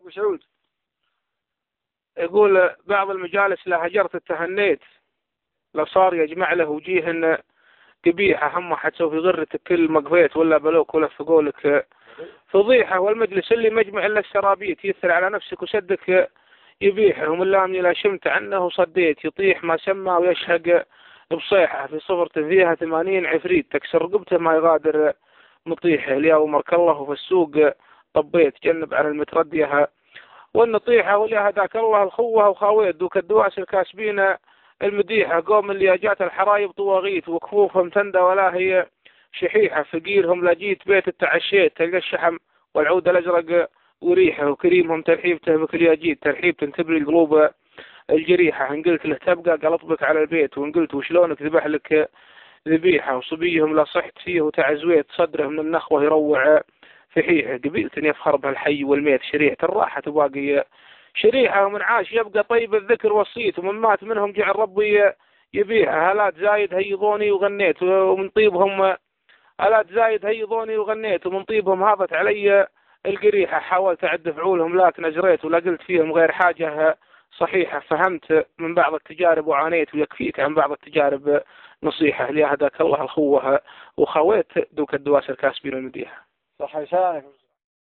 أبو سعود يقول بعض المجالس لا هجرت التهنيت لو صار يجمع له وجيه قبيحة هم حتسوي في غرتك كل ما قضيت ولا بلوك ولا في قولك فضيحة. والمجلس اللي مجمع إلا السرابيت يثر على نفسك وسدك يبيحه ومن لامني لا شمت عنه وصديت يطيح ما سمى ويشهق بصيحة في صفرة فيها 80 عفريت تكسر رقبته ما يغادر مطيحه اليوم مرك الله في السوق طبيت جنب عن المتردية والنطيحة واللي هداك الله الخوة وخاويت دوك الدواس الكاسبين المديحة قوم اللي جات الحرايب طواغيت وكفوفهم تندى ولا هي شحيحة فقيرهم لا جيت بيت التعشيت تلقى الشحم والعود الأزرق وريحه وكريمهم ترحيبته بكلياجيت ترحيب تنتبري القلوب الجريحة إن قلت له تبقى قلطبك على البيت وإن قلت وشلونك ذبح لك ذبيحة وصبيهم لا صحت فيه وتعزويت صدره من النخوة يروع فحيحة قبيلتني يفخر بهالحي والميت شريحة الراحة تباقي شريحة ومن عاش يبقى طيب الذكر وصيت ومن مات منهم جعل ربي يبيحة هلات زايد هيضوني وغنيت ومن طيبهم هلات زايد هيضوني وغنيت ومن طيبهم هابت علي القريحة حاولت أعد فعولهم لكن أجريت ولا قلت فيهم غير حاجة صحيحة فهمت من بعض التجارب وعانيت ويكفيك عن بعض التجارب نصيحة لي هداك الله الخوة وخويت دوك الدواس الكاسبين المديحة. صح لسانك.